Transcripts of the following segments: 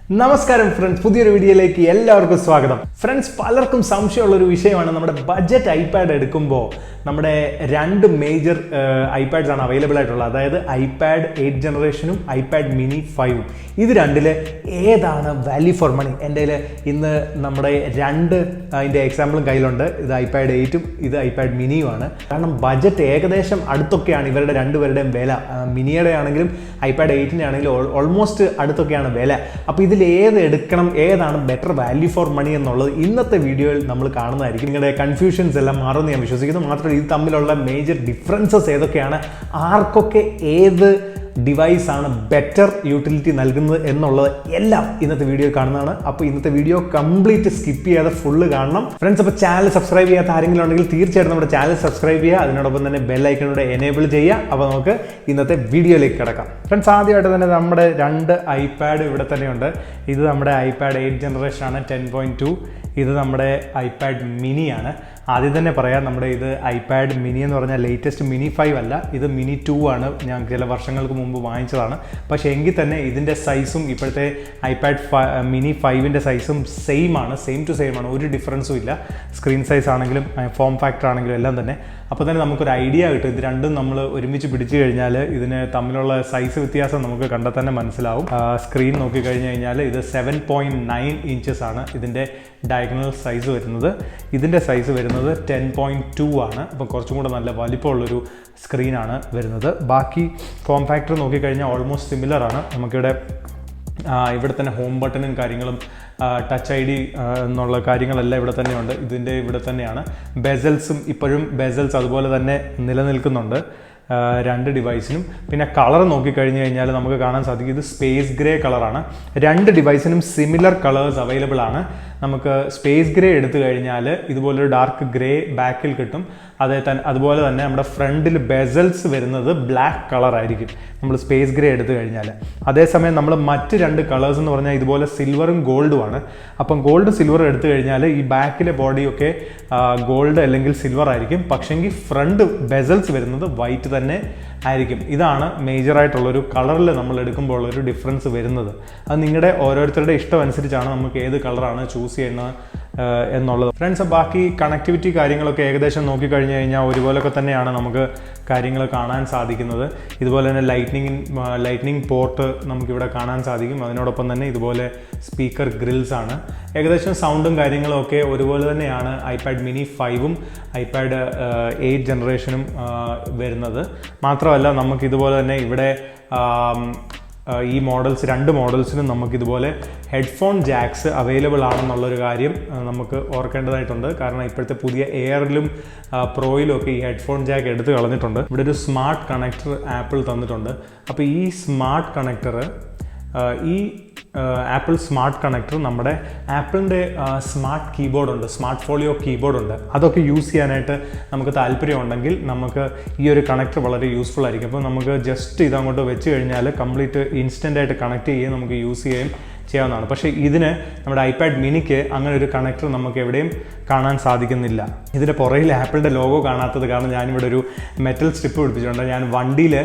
നമസ്കാരം ഫ്രണ്ട്സ്, പുതിയൊരു വീഡിയോയിലേക്ക് എല്ലാവർക്കും സ്വാഗതം. ഫ്രണ്ട്സ്, പലർക്കും സംശയമുള്ളൊരു വിഷയമാണ് നമ്മുടെ ബഡ്ജറ്റ് ഐപാഡ് എടുക്കുമ്പോൾ നമ്മുടെ രണ്ട് മേജർ ഐപാഡ്സ് ആണ് അവൈലബിൾ ആയിട്ടുള്ളത്. അതായത് ഐപാഡ് 8 ജനറേഷനും ഐപാഡ് മിനി 5ഉം. ഇത് രണ്ടിൽ ഏതാണ് വാല്യൂ ഫോർ മണി? എൻ്റെ കയ്യിൽ ഇന്ന് നമ്മുടെ അതിൻ്റെ എക്സാമ്പിളും കയ്യിലുണ്ട്. ഇത് ഐപാഡ് 8ഉം ഇത് ഐപാഡ് മിനിയുമാണ്. കാരണം ബഡ്ജറ്റ് ഏകദേശം അടുത്തൊക്കെയാണ് ഇവരുടെ രണ്ടുപേരുടെയും വില. മിനിയുടെ ആണെങ്കിലും ഐപാഡ് 8ൻ്റെ ആണെങ്കിലും ഓൾമോസ്റ്റ് അടുത്തൊക്കെയാണ് വില. അപ്പോൾ ഇതിൽ ഏത് എടുക്കണം, ഏതാണ് ബെറ്റർ വാല്യൂ ഫോർ മണി എന്നുള്ളത് ഇന്നത്തെ വീഡിയോയിൽ നമ്മൾ കാണുന്നതായിരിക്കും. നിങ്ങളുടെ കൺഫ്യൂഷൻസ് എല്ലാം മാറുമെന്ന് ഞാൻ വിശ്വസിക്കുന്നു. മാത്രമല്ല ഇത് തമ്മിലുള്ള മേജർ ഡിഫറൻസസ് ഏതൊക്കെയാണ്, ആർക്കൊക്കെ ഏത് ഡിവൈസ് ആണ് ബെറ്റർ യൂട്ടിലിറ്റി നൽകുന്നത് എന്നുള്ളത് എല്ലാം ഇന്നത്തെ വീഡിയോ കാണുന്നതാണ്. അപ്പോൾ ഇന്നത്തെ വീഡിയോ കംപ്ലീറ്റ് സ്കിപ്പ് ചെയ്യാതെ ഫുള്ള് കാണണം ഫ്രണ്ട്സ്. അപ്പോൾ ചാനൽ സബ്സ്ക്രൈബ് ചെയ്യാത്ത ആരെങ്കിലും ഉണ്ടെങ്കിൽ തീർച്ചയായിട്ടും നമ്മുടെ ചാനൽ സബ്സ്ക്രൈബ് ചെയ്യുക, അതിനോടൊപ്പം തന്നെ ബെൽ ഐക്കണോടെ എനേബിൾ ചെയ്യുക. അപ്പോൾ നമുക്ക് ഇന്നത്തെ വീഡിയോയിലേക്ക് കിടക്കാം. ഫ്രണ്ട്സ്, ആദ്യമായിട്ട് തന്നെ നമ്മുടെ രണ്ട് ഐപാഡ് ഇവിടെ തന്നെയുണ്ട്. ഇത് നമ്മുടെ ഐപാഡ് 8 ജനറേഷൻ ആണ് 10.2. ഇത് നമ്മുടെ ഐപാഡ് മിനിയാണ്. ആദ്യം തന്നെ പറയാം, നമ്മുടെ ഇത് ഐപാഡ് മിനി എന്ന് പറഞ്ഞാൽ ലേറ്റസ്റ്റ് മിനി 5 അല്ല, ഇത് മിനി 2 ആണ്. ഞാൻ ചില വർഷങ്ങൾക്ക് മുമ്പ് വാങ്ങിച്ചതാണ്. പക്ഷേ എങ്കിൽ തന്നെ ഇതിൻ്റെ സൈസും ഇപ്പോഴത്തെ ഐപാഡ് മിനി 5ൻ്റെ സൈസും സെയിം ടു സെയിം ആണ്. ഒരു ഡിഫറൻസും ഇല്ല. സ്ക്രീൻ സൈസ് ആണെങ്കിലും ഫോം ഫാക്ടർ ആണെങ്കിലും എല്ലാം തന്നെ. അപ്പോൾ തന്നെ നമുക്കൊരു ഐഡിയ കിട്ടും. ഇത് രണ്ടും നമ്മൾ ഒരുമിച്ച് പിടിച്ചു കഴിഞ്ഞാൽ ഇതിന് തമ്മിലുള്ള സൈസ് വ്യത്യാസം നമുക്ക് കണ്ടാൽ തന്നെ മനസ്സിലാവും. സ്ക്രീൻ നോക്കിക്കഴിഞ്ഞ് കഴിഞ്ഞാൽ ഇത് 7.9 ഇഞ്ചസ് ആണ് ഇതിൻ്റെ ഡയഗണൽ സൈസ് വരുന്നത്. ഇതിൻ്റെ സൈസ് വരുന്നത് 10.2 ആണ്. അപ്പോൾ കുറച്ചും കൂടെ നല്ല വലിപ്പമുള്ളൊരു സ്ക്രീനാണ് വരുന്നത്. ബാക്കി ഫോം ഫാക്ടർ നോക്കിക്കഴിഞ്ഞാൽ ഓൾമോസ്റ്റ് സിമിലർ ആണ്. നമുക്കിവിടെ ഇവിടെ തന്നെ ഹോം ബട്ടണും കാര്യങ്ങളും ടച്ച് ഐ ഡി എന്നുള്ള കാര്യങ്ങളെല്ലാം ഇവിടെ തന്നെയുണ്ട്. ഇതിൻ്റെ ഇവിടെ തന്നെയാണ്. ബെസൽസും ഇപ്പോഴും ബെസൽസ് അതുപോലെ തന്നെ നിലനിൽക്കുന്നുണ്ട് രണ്ട് ഡിവൈസിനും. പിന്നെ കളർ നോക്കിക്കഴിഞ്ഞ് കഴിഞ്ഞാൽ നമുക്ക് കാണാൻ സാധിക്കും ഇത് സ്പേസ് ഗ്രേ കളറാണ്. രണ്ട് ഡിവൈസിനും സിമിലർ കളേഴ്സ് അവൈലബിൾ ആണ്. നമുക്ക് സ്പേസ് ഗ്രേ എടുത്തു കഴിഞ്ഞാൽ ഇതുപോലൊരു ഡാർക്ക് ഗ്രേ ബാക്കിൽ കിട്ടും. അതുപോലെ തന്നെ നമ്മുടെ ഫ്രണ്ടിൽ ബെസൽസ് വരുന്നത് ബ്ലാക്ക് കളറായിരിക്കും നമ്മൾ സ്പേസ് ഗ്രേ എടുത്തു കഴിഞ്ഞാൽ. അതേസമയം നമ്മൾ മറ്റ് രണ്ട് കളേഴ്സ് എന്ന് പറഞ്ഞാൽ ഇതുപോലെ സിൽവറും ഗോൾഡുമാണ്. അപ്പം ഗോൾഡ് സിൽവർ എടുത്തു കഴിഞ്ഞാൽ ഈ ബാക്കിലെ ബോഡിയൊക്കെ ഗോൾഡ് അല്ലെങ്കിൽ സിൽവർ ആയിരിക്കും. പക്ഷേങ്കിൽ ഫ്രണ്ട് ബെസൽസ് വരുന്നത് വൈറ്റ് തന്നെ ആയിരിക്കും. ഇതാണ് മേജറായിട്ടുള്ളൊരു കളറിൽ നമ്മൾ എടുക്കുമ്പോൾ ഉള്ളൊരു ഡിഫറൻസ് വരുന്നത്. അത് നിങ്ങളുടെ ഓരോരുത്തരുടെ ഇഷ്ടം അനുസരിച്ചാണ് നമുക്ക് ഏത് കളറാണ് ചൂസ് ചെയ്യുന്നത് എന്നുള്ളത്. ഫ്രണ്ട്സ്, ബാക്കി കണക്ടിവിറ്റി കാര്യങ്ങളൊക്കെ ഏകദേശം നോക്കിക്കഴിഞ്ഞ് കഴിഞ്ഞാൽ ഒരുപോലൊക്കെ തന്നെയാണ് നമുക്ക് കാര്യങ്ങൾ കാണാൻ സാധിക്കുന്നത്. ഇതുപോലെ തന്നെ ലൈറ്റ്നിങ് പോർട്ട് നമുക്കിവിടെ കാണാൻ സാധിക്കും. അതിനോടൊപ്പം തന്നെ ഇതുപോലെ സ്പീക്കർ ഗ്രിൽസ് ആണ്. ഏകദേശം സൗണ്ടും കാര്യങ്ങളും ഒക്കെ ഒരുപോലെ തന്നെയാണ് ഐപാഡ് മിനി 5ഉം ഐപാഡ് 8 ജനറേഷനും വരുന്നത്. മാത്രമല്ല നമുക്കിതുപോലെ തന്നെ ഇവിടെ ഈ രണ്ട് മോഡൽസിനും നമുക്കിതുപോലെ ഹെഡ്ഫോൺ ജാക്സ് അവൈലബിൾ ആണെന്നുള്ളൊരു കാര്യം നമുക്ക് ഓർക്കേണ്ടതായിട്ടുണ്ട്. കാരണം ഇപ്പോഴത്തെ പുതിയ എയറിലും പ്രോയിലും ഒക്കെ ഈ ഹെഡ്ഫോൺ ജാക്ക് എടുത്ത് കളഞ്ഞിട്ടുണ്ട്. ഇവിടെ ഒരു സ്മാർട്ട് കണക്ടർ ആപ്പിൾ തന്നിട്ടുണ്ട്. അപ്പോൾ ഈ smart connector apple smart connector നമ്മുടെ ആപ്പിളിൻ്റെ സ്മാർട്ട് കീബോർഡ് ഉണ്ട്, സ്മാർട്ട് ഫോളിയോ കീബോർഡ് ഉണ്ട്. അതൊക്കെ യൂസ് ചെയ്യാനായിട്ട് നമുക്ക് താല്പര്യമുണ്ടെങ്കിൽ നമുക്ക് ഈ ഒരു കണക്ടർ വളരെ യൂസ്ഫുൾ ആയിരിക്കും. അപ്പോൾ നമുക്ക് ജസ്റ്റ് ഇതങ്ങോട്ട് വെച്ച് കഴിഞ്ഞാൽ കംപ്ലീറ്റ് ഇൻസ്റ്റൻ്റായിട്ട് കണക്ട് ചെയ്യുകയും നമുക്ക് യൂസ് ചെയ്യുകയും ചെയ്യാവുന്നതാണ്. പക്ഷേ ഇതിന് നമ്മുടെ ഐപാഡ് മിനിക്ക് അങ്ങനെ ഒരു കണക്ടർ നമുക്ക് എവിടെയും കാണാൻ സാധിക്കുന്നില്ല. ഇതിൻ്റെ പുറകിൽ ആപ്പിളിൻ്റെ ലോഗോ കാണാത്തത് കാരണം ഞാനിവിടെ ഒരു മെറ്റൽ സ്ട്രിപ്പ് പിടിപ്പിച്ചിട്ടുണ്ട്. ഞാൻ വണ്ടിയിൽ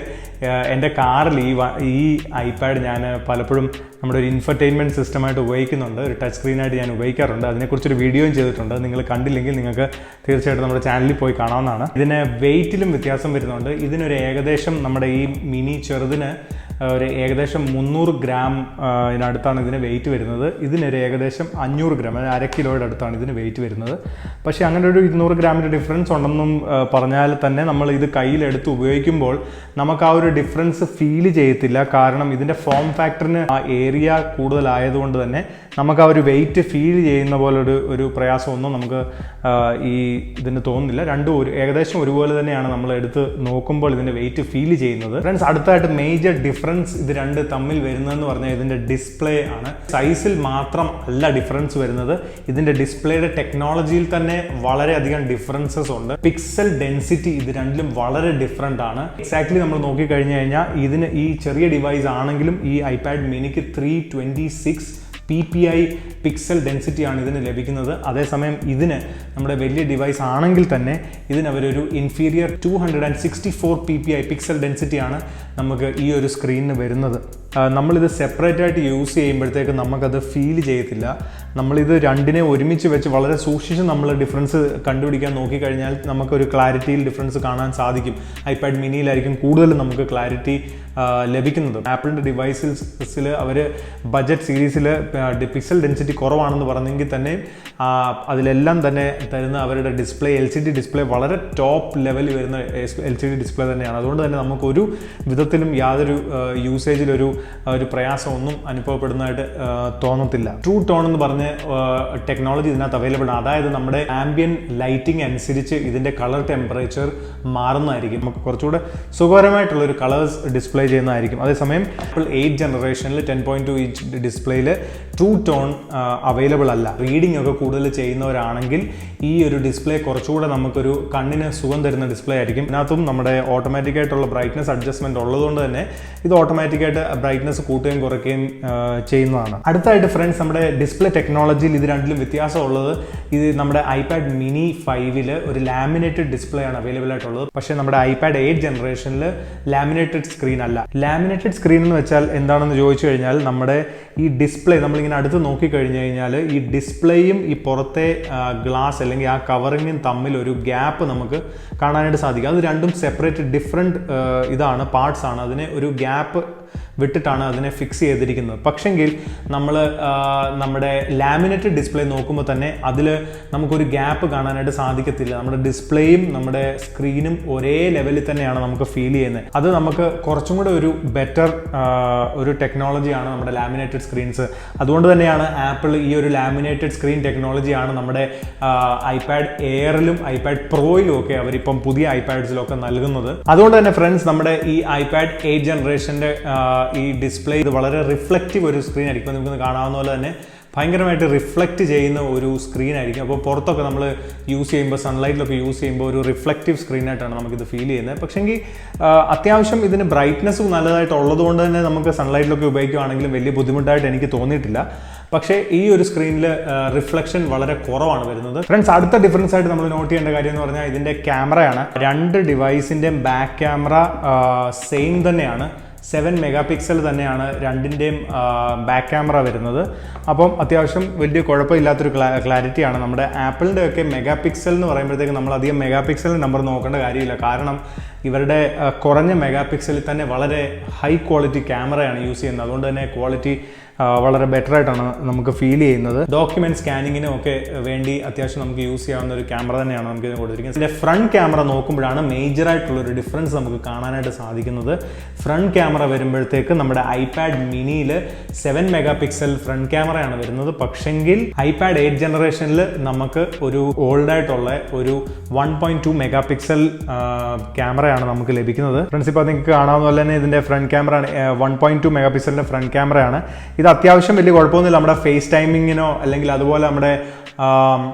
എൻ്റെ കാറിൽ ഈ ഐപാഡ് ഞാൻ പലപ്പോഴും നമ്മുടെ ഒരു ഇൻഫർടൈൻമെൻറ്റ് സിസ്റ്റമായിട്ട് ഉപയോഗിക്കുന്നുണ്ട്. ഒരു ടച്ച് സ്ക്രീനായിട്ട് ഞാൻ ഉപയോഗിക്കാറുണ്ട്. അതിനെക്കുറിച്ചൊരു വീഡിയോയും ചെയ്തിട്ടുണ്ട്. നിങ്ങൾ കണ്ടില്ലെങ്കിൽ നിങ്ങൾക്ക് തീർച്ചയായിട്ടും നമ്മുടെ ചാനലിൽ പോയി കാണാവുന്നതാണ്. ഇതിന് വെയിറ്റിലും വ്യത്യാസം വരുന്നുണ്ട്. ഇതിനൊരു ഏകദേശം നമ്മുടെ ഈ മിനി ചെറുതിന് ഒരു ഏകദേശം 300 ഗ്രാം ഇതിനടുത്താണ് ഇതിന് വെയിറ്റ് വരുന്നത്. ഇതിനൊരു ഏകദേശം 500 ഗ്രാം, അതായത് 1 കിലോയുടെ അടുത്താണ് ഇതിന് വെയിറ്റ് വരുന്നത്. പക്ഷേ അങ്ങനെ ഒരു 200 ഗ്രാമിൻ്റെ ഡിഫറൻസ് ഉണ്ടെന്നും പറഞ്ഞാൽ തന്നെ നമ്മൾ ഇത് കയ്യിലെടുത്ത് ഉപയോഗിക്കുമ്പോൾ നമുക്ക് ആ ഒരു ഡിഫറൻസ് ഫീൽ ചെയ്യത്തില്ല. കാരണം ഇതിൻ്റെ ഫോം ഫാക്ടറിന് ആ ഏരിയ കൂടുതലായതുകൊണ്ട് തന്നെ നമുക്ക് ആ ഒരു വെയിറ്റ് ഫീൽ ചെയ്യുന്ന പോലെ ഒരു പ്രയാസമൊന്നും നമുക്ക് ഇതിന് തോന്നുന്നില്ല. രണ്ടും ഏകദേശം ഒരുപോലെ തന്നെയാണ് നമ്മൾ എടുത്ത് നോക്കുമ്പോൾ ഇതിൻ്റെ വെയിറ്റ് ഫീൽ ചെയ്യുന്നത്. ഫ്രണ്ട്സ്, അടുത്തായിട്ട് മേജർ ഡിഫറൻസ് ഇത് രണ്ട് തമ്മിൽ വരുന്നതെന്ന് പറഞ്ഞാൽ ഇതിൻ്റെ ഡിസ്പ്ലേ ആണ്. സൈസിൽ മാത്രം അല്ല ഡിഫറൻസ് വരുന്നത്, ഇതിൻ്റെ ഡിസ്പ്ലേയുടെ ടെക്നോളജിയിൽ തന്നെ വളരെയധികം ഡിഫറൻസസ് ഉണ്ട്. പിക്സൽ ഡെൻസിറ്റി ഇത് രണ്ടിലും വളരെ ഡിഫറെൻ്റ് ആണ്. എക്സാക്ട്ലി നമ്മൾ നോക്കിക്കഴിഞ്ഞ് കഴിഞ്ഞാൽ ഇതിന് ഈ ചെറിയ ഡിവൈസ് ആണെങ്കിലും ഈ ഐപാഡ് മിനിക്ക് 326 PPI പിക്സൽ ഡെൻസിറ്റി ആണ് ഇതിന് ലഭിക്കുന്നത്. അതേസമയം ഇതിന് നമ്മുടെ വലിയ ഡിവൈസ് ആണെങ്കിൽ തന്നെ ഇതിന് അവരൊരു ഇൻഫീരിയർ 264 PPI പിക്സൽ ഡെൻസിറ്റിയാണ് നമുക്ക് ഈ ഒരു സ്ക്രീനിന് വരുന്നത്. നമ്മളിത് സെപ്പറേറ്റ് ആയിട്ട് യൂസ് ചെയ്യുമ്പോഴത്തേക്ക് നമുക്കത് ഫീൽ ചെയ്യത്തില്ല. നമ്മളിത് രണ്ടിനെ ഒരുമിച്ച് വെച്ച് വളരെ സൂക്ഷിച്ച് നമ്മൾ ഡിഫറൻസ് കണ്ടുപിടിക്കാൻ നോക്കിക്കഴിഞ്ഞാൽ നമുക്കൊരു ക്ലാരിറ്റിയിൽ ഡിഫറൻസ് കാണാൻ സാധിക്കും. ഐപാഡ് മിനിയിലായിരിക്കും കൂടുതൽ നമുക്ക് ക്ലാരിറ്റി ലഭിക്കുന്നത്. ആപ്പിളിൻ്റെ ഡിവൈസസിൽ അവർ ബഡ്ജറ്റ് സീരീസിൽ പിക്സൽ ഡെൻസിറ്റി കുറവാണെന്ന് പറഞ്ഞെങ്കിൽ തന്നെ അതിലെല്ലാം തന്നെ തരുന്ന അവരുടെ ഡിസ്പ്ലേ LCD ഡിസ്പ്ലേ വളരെ ടോപ്പ് ലെവലിൽ വരുന്ന LCD ഡിസ്പ്ലേ തന്നെയാണ്. അതുകൊണ്ട് തന്നെ നമുക്കൊരു വിധത്തിലും യാതൊരു യൂസേജിലൊരു പ്രയാസമൊന്നും അനുഭവപ്പെടുന്നതായിട്ട് തോന്നത്തില്ല. ട്രൂ ടോൺ എന്ന് പറഞ്ഞ ടെക്നോളജി ഇതിനകത്ത് അവൈലബിൾ ആണ്. അതായത് നമ്മുടെ ആംബിയൻ ലൈറ്റിംഗ് അനുസരിച്ച് ഇതിൻ്റെ കളർ ടെമ്പറേച്ചർ മാറുന്നതായിരിക്കും. നമുക്ക് കുറച്ചുകൂടെ സുഖകരമായിട്ടുള്ളൊരു കളേഴ്സ് ഡിസ്പ്ലേ ചെയ്യുന്നതായിരിക്കും. അതേസമയം ആപ്പിൾ 8 ജനറേഷനിൽ 10.2 ഇഞ്ച് ഡിസ്പ്ലേയിൽ ട്രൂ ടോൺ അവൈലബിൾ അല്ല. റീഡിംഗ് ഒക്കെ കൂടുതൽ ചെയ്യുന്നവരാണെങ്കിൽ ഈ ഒരു ഡിസ്പ്ലേ കുറച്ചുകൂടെ നമുക്കൊരു കണ്ണിന് സുഖം തരുന്ന ഡിസ്പ്ലേ ആയിരിക്കും. ഇതിനകത്തും നമ്മുടെ ഓട്ടോമാറ്റിക്കായിട്ടുള്ള ബ്രൈറ്റ്നസ് അഡ്ജസ്റ്റ്മെൻറ്റ് ഉള്ളതുകൊണ്ട് തന്നെ ഇത് ഓട്ടോമാറ്റിക്കായിട്ട് ബ്രൈറ്റ്നസ് കൂട്ടുകയും കുറയ്ക്കുകയും ചെയ്യുന്നതാണ്. അടുത്തായിട്ട് ഫ്രണ്ട്സ്, നമ്മുടെ ഡിസ്പ്ലേ ടെക്നോളജിയിൽ ഇത് രണ്ടിലും വ്യത്യാസമുള്ളത്, ഇത് നമ്മുടെ iPad mini 5ൽ ഒരു ലാമിനേറ്റഡ് ഡിസ്പ്ലേ ആണ് അവൈലബിൾ ആയിട്ടുള്ളത്. പക്ഷേ നമ്മുടെ iPad 8 ജനറേഷനിൽ ലാമിനേറ്റഡ് സ്ക്രീൻ അല്ല. ലാമിനേറ്റഡ് സ്ക്രീൻ എന്ന് വെച്ചാൽ എന്താണെന്ന് ചോദിച്ചു കഴിഞ്ഞാൽ, നമ്മുടെ ഈ ഡിസ്പ്ലേ നമ്മളിങ്ങനെ അടുത്ത് നോക്കിക്കഴിഞ്ഞു കഴിഞ്ഞാൽ ഈ ഡിസ്പ്ലേയും ഈ പുറത്തെ ഗ്ലാസ് അല്ലെങ്കിൽ ആ കവറിങ്ങും തമ്മിൽ ഒരു ഗ്യാപ്പ് നമുക്ക് കാണാനായിട്ട് സാധിക്കും. അത് രണ്ടും സെപ്പറേറ്റ് ഡിഫറെൻറ്റ് ഇതാണ്, പാർട്സ് ആണ്. അതിനെ ഒരു ഗ്യാപ്പ് വിട്ടിട്ടാണ് അതിനെ ഫിക്സ് ചെയ്തിരിക്കുന്നത്. പക്ഷെങ്കിൽ നമ്മൾ നമ്മുടെ ലാമിനേറ്റഡ് ഡിസ്പ്ലേ നോക്കുമ്പോൾ തന്നെ അതിൽ നമുക്കൊരു ഗ്യാപ്പ് കാണാനായിട്ട് സാധിക്കത്തില്ല. നമ്മുടെ ഡിസ്പ്ലേയും നമ്മുടെ സ്ക്രീനും ഒരേ ലെവലിൽ തന്നെയാണ് നമുക്ക് ഫീൽ ചെയ്യുന്നത്. അത് നമുക്ക് കുറച്ചും കൂടെ ഒരു ബെറ്റർ ഒരു ടെക്നോളജിയാണ് നമ്മുടെ ലാമിനേറ്റഡ് സ്ക്രീൻസ്. അതുകൊണ്ട് തന്നെയാണ് ആപ്പിൾ ഈ ഒരു ലാമിനേറ്റഡ് സ്ക്രീൻ ടെക്നോളജിയാണ് നമ്മുടെ iPad എയറിലും iPad പ്രോയിലും ഒക്കെ അവരിപ്പം പുതിയ iPadsലൊക്കെ നൽകുന്നത്. അതുകൊണ്ട് തന്നെ ഫ്രണ്ട്സ്, നമ്മുടെ ഈ iPad 8 ജനറേഷൻ്റെ ഈ ഡിസ്പ്ലേ ഇത് വളരെ റിഫ്ലക്റ്റീവ് ഒരു സ്ക്രീൻ ആയിരിക്കും. നമുക്ക് കാണാവുന്ന പോലെ തന്നെ ഭയങ്കരമായിട്ട് റിഫ്ലക്റ്റ് ചെയ്യുന്ന ഒരു സ്ക്രീൻ ആയിരിക്കും. അപ്പോൾ പുറത്തൊക്കെ നമ്മൾ യൂസ് ചെയ്യുമ്പോൾ, സൺലൈറ്റിലൊക്കെ യൂസ് ചെയ്യുമ്പോൾ ഒരു റിഫ്ലക്റ്റീവ് സ്ക്രീനായിട്ടാണ് നമുക്കിത് ഫീൽ ചെയ്യുന്നത്. പക്ഷേങ്കിൽ അത്യാവശ്യം ഇതിന് ബ്രൈറ്റ്നസ്സും നല്ലതായിട്ടുള്ളത് കൊണ്ട് തന്നെ നമുക്ക് സൺലൈറ്റിലൊക്കെ ഉപയോഗിക്കുകയാണെങ്കിലും വലിയ ബുദ്ധിമുട്ടായിട്ട് എനിക്ക് തോന്നിയിട്ടില്ല. പക്ഷേ ഈ ഒരു സ്ക്രീനിൽ റിഫ്ലക്ഷൻ വളരെ കുറവാണ് വരുന്നത്. ഫ്രണ്ട്സ്, അടുത്ത ഡിഫറൻസ് ആയിട്ട് നമ്മൾ നോട്ട് ചെയ്യേണ്ട കാര്യം എന്ന് പറഞ്ഞാൽ ഇതിൻ്റെ ക്യാമറയാണ്. രണ്ട് ഡിവൈസിൻ്റെയും ബാക്ക് ക്യാമറ സെയിം തന്നെയാണ്. 7 മെഗാ പിക്സൽ തന്നെയാണ് രണ്ടിൻ്റെയും ബാക്ക് ക്യാമറ വരുന്നത്. അപ്പം അത്യാവശ്യം വലിയ കുഴപ്പമില്ലാത്തൊരു ക്ലാരിറ്റിയാണ്. നമ്മുടെ ആപ്പിളിൻ്റെ ഒക്കെ മെഗാ പിക്സൽ എന്ന് പറയുമ്പോഴത്തേക്ക് നമ്മൾ അധികം മെഗാ പിക്സലിൻ്റെ നമ്പർ നോക്കേണ്ട കാര്യമില്ല. കാരണം ഇവരുടെ കുറഞ്ഞ മെഗാ പിക്സലിൽ തന്നെ വളരെ ഹൈ ക്വാളിറ്റി ക്യാമറയാണ് യൂസ് ചെയ്യുന്നത്. അതുകൊണ്ട് തന്നെ ക്വാളിറ്റി വളരെ ബെറ്റർ ആയിട്ടാണ് നമുക്ക് ഫീൽ ചെയ്യുന്നത്. ഡോക്യുമെന്റ് സ്കാനിങ്ങിനും ഒക്കെ വേണ്ടി അത്യാവശ്യം നമുക്ക് യൂസ് ചെയ്യാവുന്ന ഒരു ക്യാമറ തന്നെയാണ് നമുക്ക് ഇതിന് കൊടുത്തിരിക്കുന്നത്. ഇതിൻ്റെ ഫ്രണ്ട് ക്യാമറ നോക്കുമ്പോഴാണ് മേജറായിട്ടുള്ളൊരു ഡിഫറൻസ് നമുക്ക് കാണാനായിട്ട് സാധിക്കുന്നത്. ഫ്രണ്ട് ക്യാമറ വരുമ്പോഴത്തേക്ക് നമ്മുടെ iPad മിനിയിൽ 7 മെഗാ പിക്സൽ ഫ്രണ്ട് ക്യാമറയാണ് വരുന്നത്. പക്ഷെങ്കിൽ iPad 8 ജനറേഷനിൽ നമുക്ക് ഒരു ഓൾഡായിട്ടുള്ള ഒരു 1.2 മെഗാ പിക്സൽ ക്യാമറയാണ് നമുക്ക് ലഭിക്കുന്നത്. ഫ്രണ്ട്സ്, ഇപ്പോൾ നിങ്ങൾക്ക് കാണാവുന്ന പോലെ തന്നെ ഇതിൻ്റെ ഫ്രണ്ട് ക്യാമറ 1.2 മെഗാ പിക്സലിൻ്റെ ഫ്രണ്ട് ക്യാമറയാണ്. ഇത് അത്യാവശ്യം വലിയ കുഴപ്പമൊന്നുമില്ല. നമ്മുടെ ഫേസ് ടൈമിങ്ങിനോ അല്ലെങ്കിൽ അതുപോലെ നമ്മുടെ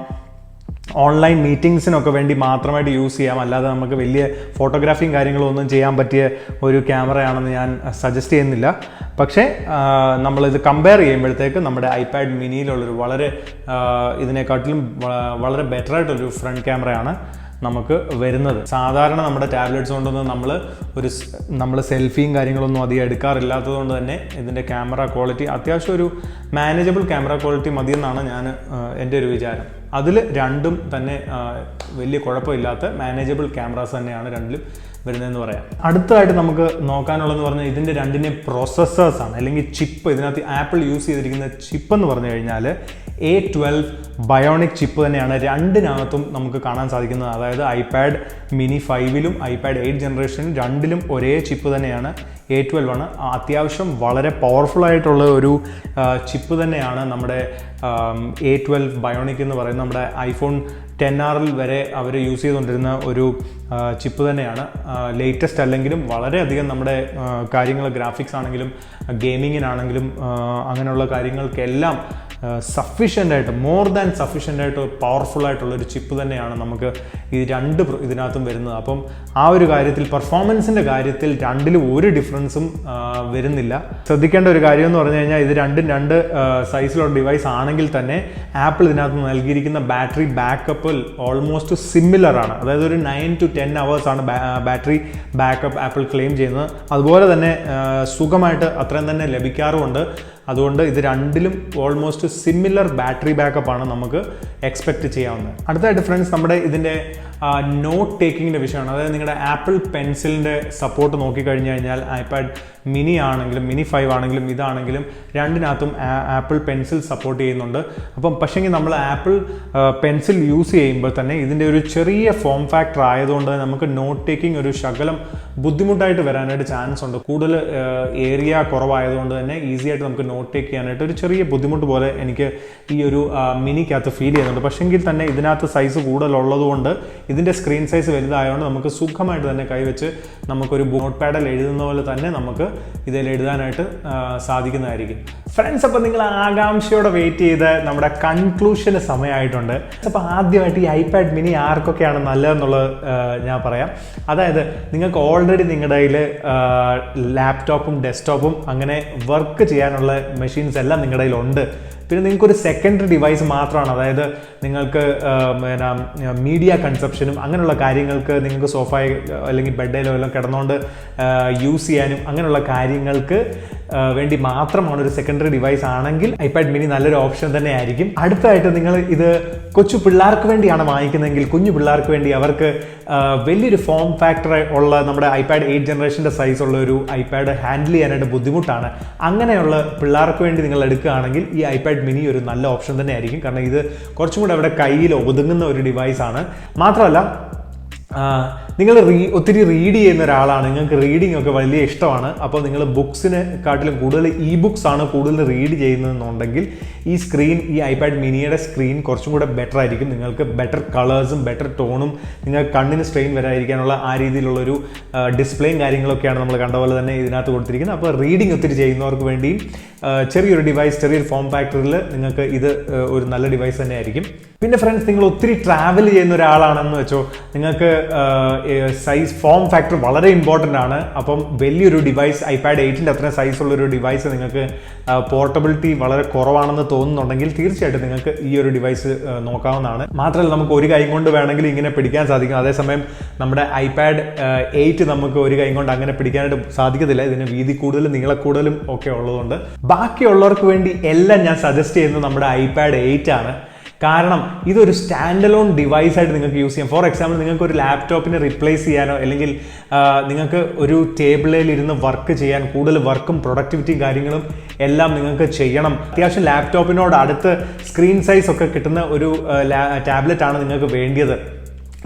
ഓൺലൈൻ മീറ്റിംഗ്സിനൊക്കെ വേണ്ടി മാത്രമായിട്ട് യൂസ് ചെയ്യാം. അല്ലാതെ നമുക്ക് വലിയ ഫോട്ടോഗ്രാഫിയും കാര്യങ്ങളും ഒന്നും ചെയ്യാൻ പറ്റിയ ഒരു ക്യാമറയാണെന്ന് ഞാൻ സജസ്റ്റ് ചെയ്യുന്നില്ല. പക്ഷേ നമ്മളിത് കമ്പയർ ചെയ്യുമ്പോഴത്തേക്ക് നമ്മുടെ iPad മിനിയിലുള്ളൊരു വളരെ ഇതിനെക്കാട്ടിലും വളരെ ബെറ്ററായിട്ടൊരു ഫ്രണ്ട് ക്യാമറയാണ് നമുക്ക് വരുന്നത്. സാധാരണ നമ്മുടെ ടാബ്ലറ്റ്സ് കൊണ്ടൊന്നും നമ്മൾ സെൽഫിയും കാര്യങ്ങളൊന്നും അധികം എടുക്കാറില്ലാത്തത് കൊണ്ട് തന്നെ ഇതിൻ്റെ ക്യാമറ ക്വാളിറ്റി അത്യാവശ്യം ഒരു മാനേജബിൾ ക്യാമറ ക്വാളിറ്റി മതിയെന്നാണ് എൻ്റെ ഒരു വിചാരം. അതിൽ രണ്ടും തന്നെ വലിയ കുഴപ്പമില്ലാത്ത മാനേജബിൾ ക്യാമറാസ് തന്നെയാണ് രണ്ടിലും വരുന്നതെന്ന് പറയാം. അടുത്തതായിട്ട് നമുക്ക് നോക്കാനുള്ളതെന്ന് പറഞ്ഞാൽ ഇതിൻ്റെ രണ്ടിൻ്റെ പ്രോസസ്സേഴ്സാണ്, അല്ലെങ്കിൽ ചിപ്പ്. ഇതിനകത്ത് ആപ്പിൾ യൂസ് ചെയ്തിരിക്കുന്ന ചിപ്പ് എന്ന് പറഞ്ഞു കഴിഞ്ഞാൽ A12 ബയോണിക് ചിപ്പ് തന്നെയാണ് രണ്ടിനകത്തും നമുക്ക് കാണാൻ സാധിക്കുന്നത്. അതായത് iPad mini 5ലും iPad 8 ജനറേഷനും രണ്ടിലും ഒരേ ചിപ്പ് തന്നെയാണ്, A12 ആണ്. അത്യാവശ്യം വളരെ പവർഫുൾ ആയിട്ടുള്ള ഒരു ചിപ്പ് തന്നെയാണ് നമ്മുടെ A12 ബയോണിക് എന്ന് പറയുന്നത്. നമ്മുടെ iPhone XR വരെ അവർ യൂസ് ചെയ്തുകൊണ്ടിരുന്ന ഒരു ചിപ്പ് തന്നെയാണ്. ലേറ്റസ്റ്റ് അല്ലെങ്കിലും വളരെയധികം നമ്മുടെ കാര്യങ്ങൾ, ഗ്രാഫിക്സ് ആണെങ്കിലും ഗെയിമിങ്ങിനാണെങ്കിലും അങ്ങനെയുള്ള കാര്യങ്ങൾക്കെല്ലാം സഫീഷ്യൻ്റ് ആയിട്ട് മോർ ദാൻ സഫീഷ്യൻ്റ് ആയിട്ട് പവർഫുൾ ആയിട്ടുള്ളൊരു ചിപ്പ് തന്നെയാണ് നമുക്ക് ഈ ഇതിനകത്തും വരുന്നത്. അപ്പം ആ ഒരു കാര്യത്തിൽ പെർഫോമൻസിൻ്റെ കാര്യത്തിൽ രണ്ടിലും ഒരു ഡിഫറൻസും വരുന്നില്ല. ശ്രദ്ധിക്കേണ്ട ഒരു കാര്യം എന്ന് പറഞ്ഞു കഴിഞ്ഞാൽ ഇത് രണ്ട് സൈസിലുള്ള ഡിവൈസ് ആണെങ്കിൽ തന്നെ ആപ്പിൾ ഇതിനകത്ത് നൽകിയിരിക്കുന്ന ബാറ്ററി ബാക്കപ്പ് ഓൾമോസ്റ്റ് സിമിലർ ആണ്. അതായത് ഒരു 9 to 10 hours ആണ് ബാറ്ററി ബാക്കപ്പ് ആപ്പിൾ ക്ലെയിം ചെയ്യുന്നത്. അതുപോലെ തന്നെ സുഖമായിട്ട് അത്രയും തന്നെ ലഭിക്കാറുമുണ്ട്. അതുകൊണ്ട് ഇത് രണ്ടിലും ഓൾമോസ്റ്റ് സിമിലർ ബാറ്ററി ബാക്കപ്പ് ആണ് നമുക്ക് എക്സ്പെക്റ്റ് ചെയ്യാവുന്നത്. അടുത്തായിട്ട് ഫ്രണ്ട്സ്, നമ്മുടെ ഇതിൻ്റെ നോട്ട് ടേക്കിങ്ങിൻ്റെ വിഷയമാണ്. അതായത് നിങ്ങളുടെ ആപ്പിൾ പെൻസിലിൻ്റെ സപ്പോർട്ട് നോക്കിക്കഴിഞ്ഞ് കഴിഞ്ഞാൽ ഐപാഡ് മിനി ആണെങ്കിലും മിനി 5 ആണെങ്കിലും ഇതാണെങ്കിലും രണ്ടിനകത്തും ആപ്പിൾ പെൻസിൽ സപ്പോർട്ട് ചെയ്യുന്നുണ്ട്. അപ്പം പക്ഷേങ്കിൽ നമ്മൾ ആപ്പിൾ പെൻസിൽ യൂസ് ചെയ്യുമ്പോൾ തന്നെ ഇതിൻ്റെ ഒരു ചെറിയ ഫോം ഫാക്ടർ ആയതുകൊണ്ട് നമുക്ക് നോട്ട് ടേക്കിംഗ് ഒരു ശകലം ബുദ്ധിമുട്ടായിട്ട് വരാനായിട്ട് ചാൻസ് ഉണ്ട്. കൂടുതൽ ഏരിയ കുറവായതുകൊണ്ട് തന്നെ ഈസി ആയിട്ട് നമുക്ക് നോട്ട് ടേക്ക് ചെയ്യാനായിട്ട് ഒരു ചെറിയ ബുദ്ധിമുട്ട് പോലെ എനിക്ക് ഈ ഒരു മിനിക്കകത്ത് ഫീൽ ചെയ്യുന്നുണ്ട്. പക്ഷെങ്കിൽ തന്നെ ഇതിനകത്ത് സൈസ് കൂടുതലുള്ളതുകൊണ്ട് ഇതിൻ്റെ സ്ക്രീൻ സൈസ് വലുതായതുകൊണ്ട് നമുക്ക് സുഖമായിട്ട് തന്നെ കൈവച്ച് നമുക്കൊരു നോട്ട് പാഡിൽ എഴുതുന്ന പോലെ തന്നെ നമുക്ക് ഇതിൽ എഴുതാനായിട്ട് സാധിക്കുന്നതായിരിക്കും. ഫ്രണ്ട്സ്, അപ്പോൾ നിങ്ങൾ ആകാംക്ഷയോടെ വെയിറ്റ് ചെയ്ത് നമ്മുടെ കൺക്ലൂഷന് സമയമായിട്ടുണ്ട്. അപ്പോൾ ആദ്യമായിട്ട് ഈ ഐപാഡ് മിനി ആർക്കൊക്കെയാണ് നല്ലതെന്നുള്ളത് ഞാൻ പറയാം. അതായത് നിങ്ങൾക്ക് ഓൾറെഡി നിങ്ങളുടെ കയ്യിൽ ലാപ്ടോപ്പും ഡെസ്ക്ടോപ്പും അങ്ങനെ വർക്ക് ചെയ്യാനുള്ള മെഷീൻസ് എല്ലാം നിങ്ങളുടെ കയ്യിലുണ്ട്. പിന്നെ നിങ്ങൾക്കൊരു സെക്കൻഡറി ഡിവൈസ് മാത്രമാണ്, അതായത് നിങ്ങൾക്ക് മീഡിയ കൺസപ്ഷനും അങ്ങനെയുള്ള കാര്യങ്ങൾക്ക് നിങ്ങൾക്ക് സോഫയിൽ അല്ലെങ്കിൽ ബെഡിലോ എല്ലാം കിടന്നുകൊണ്ട് യൂസ് ചെയ്യാനും അങ്ങനെയുള്ള കാര്യങ്ങൾക്ക് വേണ്ടി മാത്രമാണ് ഒരു സെക്കൻഡറി ഡിവൈസ് ആണെങ്കിൽ ഐപാഡ് മിനി നല്ലൊരു ഓപ്ഷൻ തന്നെ ആയിരിക്കും. അടുത്തായിട്ട് നിങ്ങൾ ഇത് കൊച്ചു പിള്ളേർക്ക് വേണ്ടിയാണ് വാങ്ങിക്കുന്നതെങ്കിൽ, കുഞ്ഞു പിള്ളേർക്ക് വേണ്ടി അവർക്ക് വലിയൊരു ഫോം ഫാക്ടർ ഉള്ള നമ്മുടെ ഐപാഡ് 8 ജനറേഷൻ്റെ സൈസുള്ള ഒരു ഐപാഡ് ഹാൻഡിൽ ചെയ്യാനായിട്ട് ബുദ്ധിമുട്ടാണ്. അങ്ങനെയുള്ള പിള്ളേർക്ക് വേണ്ടി നിങ്ങൾ എടുക്കുകയാണെങ്കിൽ ഈ ഐപാഡ് മിനി ഒരു നല്ല ഓപ്ഷൻ തന്നെ ആയിരിക്കും. കാരണം ഇത് കുറച്ചും കൂടെ അവിടെ കയ്യിൽ ഒതുങ്ങുന്ന ഒരു ഡിവൈസാണ്. മാത്രമല്ല നിങ്ങൾ ഒത്തിരി റീഡ് ചെയ്യുന്ന ഒരാളാണ്, നിങ്ങൾക്ക് റീഡിംഗ് ഒക്കെ വലിയ ഇഷ്ടമാണ്. അപ്പോൾ നിങ്ങൾ ബുക്സിനെക്കാട്ടിലും കൂടുതൽ ബുക്സ് ആണ് കൂടുതൽ റീഡ് ചെയ്യുന്നതെന്നുണ്ടെങ്കിൽ ഈ ഐപാഡ് മിനിയുടെ സ്ക്രീൻ കുറച്ചും കൂടെ ബെറ്റർ ആയിരിക്കും. നിങ്ങൾക്ക് ബെറ്റർ കളേഴ്സും ബെറ്റർ ടോണും നിങ്ങൾക്ക് കണ്ണിന് സ്ട്രെയിൻ വരാതിരിക്കാനുള്ള ആ രീതിയിലുള്ളൊരു ഡിസ്പ്ലേയും കാര്യങ്ങളൊക്കെയാണ് നമ്മൾ കണ്ട പോലെ തന്നെ ഇതിനകത്ത് കൊടുത്തിരിക്കുന്നത്. അപ്പോൾ റീഡിംഗ് ഒത്തിരി ചെയ്യുന്നവർക്ക് വേണ്ടിയും ചെറിയൊരു ഡിവൈസ്, ചെറിയൊരു ഫോം ഫാക്ടറിൽ നിങ്ങൾക്ക് ഇത് ഒരു നല്ല ഡിവൈസ് തന്നെ ആയിരിക്കും. പിന്നെ ഫ്രണ്ട്സ്, നിങ്ങൾ ഒത്തിരി ട്രാവൽ ചെയ്യുന്ന ഒരാളാണെന്ന് വെച്ചോ, നിങ്ങൾക്ക് സൈസ് ഫോം ഫാക്ടർ വളരെ ഇമ്പോർട്ടൻ്റ് ആണ്. അപ്പം വലിയൊരു ഡിവൈസ് ഐപാഡ് 8ൻ്റെ അത്രയും സൈസുള്ളൊരു ഡിവൈസ് നിങ്ങൾക്ക് പോർട്ടബിലിറ്റി വളരെ കുറവാണെന്ന് തോന്നുന്നുണ്ടെങ്കിൽ തീർച്ചയായിട്ടും നിങ്ങൾക്ക് ഈ ഒരു ഡിവൈസ് നോക്കാവുന്നതാണ്. മാത്രമല്ല നമുക്ക് ഒരു കൈ കൊണ്ട് വേണമെങ്കിൽ ഇങ്ങനെ പിടിക്കാൻ സാധിക്കും. അതേസമയം നമ്മുടെ ഐപാഡ് 8 നമുക്ക് ഒരു കൈ കൊണ്ട് അങ്ങനെ പിടിക്കാനായിട്ട് സാധിക്കത്തില്ല. ഇതിന് വീതി കൂടുതലും നീളക്കൂടുതലും ഒക്കെ ഉള്ളതുകൊണ്ട് ബാക്കിയുള്ളവർക്ക് വേണ്ടി എല്ലാം ഞാൻ സജസ്റ്റ് ചെയ്യുന്നത് നമ്മുടെ ഐപാഡ് 8 ആണ്. കാരണം ഇതൊരു സ്റ്റാൻഡ് അലോൺ ഡിവൈസായിട്ട് നിങ്ങൾക്ക് യൂസ് ചെയ്യാം. ഫോർ എക്സാമ്പിൾ, നിങ്ങൾക്ക് ഒരു ലാപ്ടോപ്പിനെ റീപ്ലേസ് ചെയ്യാനോ അല്ലെങ്കിൽ നിങ്ങൾക്ക് ഒരു ടേബിളിൽ ഇരുന്ന് വർക്ക് ചെയ്യാൻ, കൂടുതൽ വർക്കും പ്രൊഡക്ടിവിറ്റിയും കാര്യങ്ങളും എല്ലാം നിങ്ങൾക്ക് ചെയ്യണം, അത്യാവശ്യം ലാപ്ടോപ്പിനോട് അടുത്ത് സ്ക്രീൻ സൈസ് ഒക്കെ കിട്ടുന്ന ഒരു ടാബ്ലറ്റ് ആണ് നിങ്ങൾക്ക് വേണ്ടിയത്.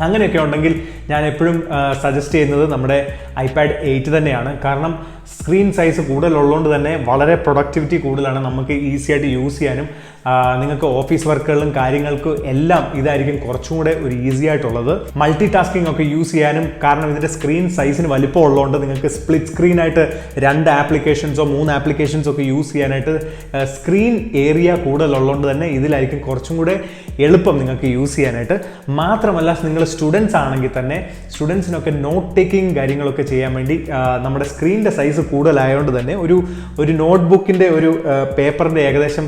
അങ്ങനെയൊക്കെ ഉണ്ടെങ്കിൽ ഞാൻ എപ്പോഴും സജസ്റ്റ് ചെയ്യുന്നത് നമ്മുടെ ഐപാഡ് 8 തന്നെയാണ്. കാരണം സ്ക്രീൻ സൈസ് കൂടുതലുള്ളതുകൊണ്ട് തന്നെ വളരെ പ്രൊഡക്ടിവിറ്റി കൂടുതലാണ്, നമുക്ക് ഈസി ആയിട്ട് യൂസ് ചെയ്യാനും നിങ്ങൾക്ക് ഓഫീസ് വർക്കുകളിലും കാര്യങ്ങൾക്കും എല്ലാം ഇതായിരിക്കും കുറച്ചും കൂടെ ഒരു ഈസി ആയിട്ടുള്ളത്. മൾട്ടി ടാസ്കിങ് ഒക്കെ യൂസ് ചെയ്യാനും, കാരണം ഇതിൻ്റെ സ്ക്രീൻ സൈസിന് വലിപ്പം ഉള്ളതുകൊണ്ട് നിങ്ങൾക്ക് സ്പ്ലിറ്റ് സ്ക്രീനായിട്ട് 2 ആപ്ലിക്കേഷൻസോ 3 ആപ്ലിക്കേഷൻസോ ഒക്കെ യൂസ് ചെയ്യാനായിട്ട് സ്ക്രീൻ ഏരിയ കൂടുതലുള്ളതുകൊണ്ട് തന്നെ ഇതിലായിരിക്കും കുറച്ചും കൂടെ എളുപ്പം നിങ്ങൾക്ക് യൂസ് ചെയ്യാനായിട്ട്. മാത്രമല്ല നിങ്ങൾ സ്റ്റുഡൻസ് ആണെങ്കിൽ തന്നെ സ്റ്റുഡൻസിനൊക്കെ നോട്ട് ടേക്കിംഗ് കാര്യങ്ങളൊക്കെ ചെയ്യാൻ വേണ്ടി നമ്മുടെ സ്ക്രീനിൻ്റെ സൈസ് കൂടുതലായതുകൊണ്ട് തന്നെ ഒരു നോട്ട്ബുക്കിൻ്റെ ഒരു പേപ്പറിൻ്റെ ഏകദേശം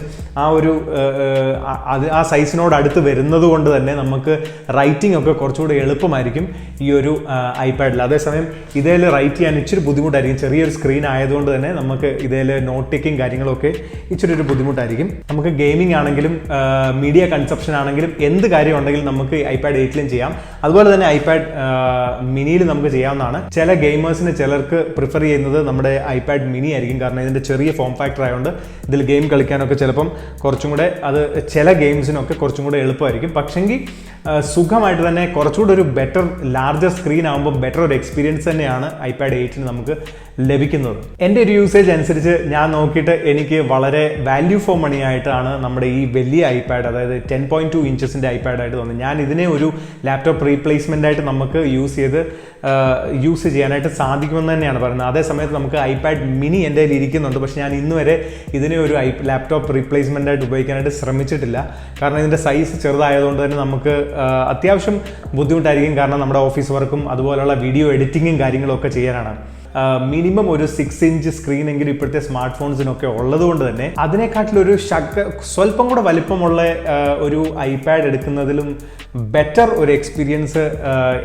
ആ സൈസിനോട് അടുത്ത് വരുന്നത് കൊണ്ട് തന്നെ നമുക്ക് റൈറ്റിംഗ് ഒക്കെ കുറച്ചുകൂടി എളുപ്പമായിരിക്കും ഈ ഒരു ഐപാഡിൽ. അതേസമയം ഇതേൽ റൈറ്റ് ചെയ്യാൻ ഇച്ചിരി ബുദ്ധിമുട്ടായിരിക്കും, ചെറിയൊരു സ്ക്രീൻ ആയതുകൊണ്ട് തന്നെ നമുക്ക് ഇതേൽ നോട്ട് ടേക്കിംഗ് കാര്യങ്ങളൊക്കെ ഇച്ചിരി ഒരു ബുദ്ധിമുട്ടായിരിക്കും. നമുക്ക് ഗെയിമിംഗ് ആണെങ്കിലും മീഡിയ കൺസപ്ഷൻ ആണെങ്കിലും എന്ത് കാര്യം ഉണ്ടെങ്കിലും നമുക്ക് ഐപാഡ് 8ലും ചെയ്യാം. അതുപോലെ തന്നെ ഐപാഡ് മിനിയിൽ നമുക്ക് ചെയ്യാവുന്നതാണ്. ചില ഗെയിമേഴ്സിന് ചിലർക്ക് പ്രിഫർ ചെയ്യുന്നത് നമ്മുടെ ഐപാഡ് മിനി ആയിരിക്കും. കാരണം ഇതിൻ്റെ ചെറിയ ഫോം ഫാക്ടർ ആയതുകൊണ്ട് ഇതിൽ ഗെയിം കളിക്കാനൊക്കെ ചിലപ്പം കുറച്ചും കൂടെ അത് ചില ഗെയിംസിനൊക്കെ കുറച്ചും കൂടെ എളുപ്പമായിരിക്കും. പക്ഷെങ്കിൽ സുഖമായിട്ട് തന്നെ കുറച്ചുകൂടെ ഒരു ബെറ്റർ ലാർജർ സ്ക്രീൻ ആകുമ്പോൾ ബെറ്റർ ഒരു എക്സ്പീരിയൻസ് തന്നെയാണ് ഐപാഡ് 8ന് നമുക്ക് ലഭിക്കുന്നത്. എൻ്റെ ഒരു യൂസേജ് അനുസരിച്ച് ഞാൻ നോക്കിയിട്ട് എനിക്ക് വളരെ വാല്യൂ ഫോർ മണി ആയിട്ടാണ് നമ്മുടെ ഈ വലിയ ഐപാഡ്, അതായത് 10.2 ഇഞ്ചസിൻ്റെ ഐപാഡായിട്ട് തോന്നുന്നത്. ഞാൻ ഇതിനെ ഒരു ലാപ്ടോപ്പ് റീപ്ലേസ്മെൻ്റ് ആയിട്ട് നമുക്ക് യൂസ് ചെയ്യാനായിട്ട് സാധിക്കുമെന്ന് തന്നെയാണ് പറയുന്നത്. അതേസമയത്ത് നമുക്ക് ഐപാഡ് മിനി എൻ്റെ കയ്യിൽ ഇരിക്കുന്നുണ്ട്, പക്ഷേ ഞാൻ ഇന്ന് വരെ ഇതിനെ ഒരു ലാപ്ടോപ്പ് റീപ്ലേസ്മെൻ്റ് ആയിട്ട് ഉപയോഗിക്കാനായിട്ട് ശ്രമിച്ചിട്ടില്ല. കാരണം ഇതിൻ്റെ സൈസ് ചെറുതായതുകൊണ്ട് തന്നെ നമുക്ക് അത്യാവശ്യം ബുദ്ധിമുട്ടായിരിക്കും. കാരണം നമ്മുടെ ഓഫീസ് വർക്കും അതുപോലെയുള്ള വീഡിയോ എഡിറ്റിങ്ങും കാര്യങ്ങളും ഒക്കെ ചെയ്യാനാണ്. മിനിമം ഒരു 6 ഇഞ്ച് സ്ക്രീൻ എങ്കിലും ഇപ്പോഴത്തെ സ്മാർട്ട് ഫോൺസിനൊക്കെ ഉള്ളതുകൊണ്ട് തന്നെ അതിനെക്കാട്ടിലൊരു സ്വല്പം കൂടെ വലിപ്പമുള്ള ഒരു ഐപാഡ് എടുക്കുന്നതിലും ബെറ്റർ ഒരു എക്സ്പീരിയൻസ്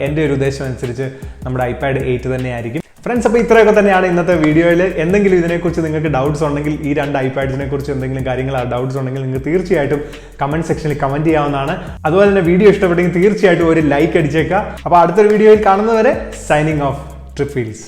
എൻ്റെ ഒരു ഉദ്ദേശം അനുസരിച്ച് നമ്മുടെ iPad 8 തന്നെയായിരിക്കും. ഫ്രണ്ട്സ്, അപ്പോൾ ഇത്രയൊക്കെ തന്നെയാണ് ഇന്നത്തെ വീഡിയോയിൽ. എന്തെങ്കിലും ഇതിനെക്കുറിച്ച് നിങ്ങൾക്ക് ഡൗട്ട്സ് ഉണ്ടെങ്കിൽ, ഈ 2 ഐപാഡ്സിനെ കുറിച്ച് എന്തെങ്കിലും കാര്യങ്ങൾ ഡൗട്ട്സ് ഉണ്ടെങ്കിൽ നിങ്ങൾക്ക് തീർച്ചയായിട്ടും കമൻറ്റ് സെക്ഷനിൽ കമൻറ്റ് ചെയ്യാവുന്നതാണ്. അതുപോലെ തന്നെ വീഡിയോ ഇഷ്ടപ്പെട്ടെങ്കിൽ തീർച്ചയായിട്ടും ഒരു ലൈക്ക് അടിച്ചേക്കുക. അപ്പോൾ അടുത്തൊരു വീഡിയോയിൽ കാണുന്നവരെ സൈനിങ് ഓഫ് TripWheels.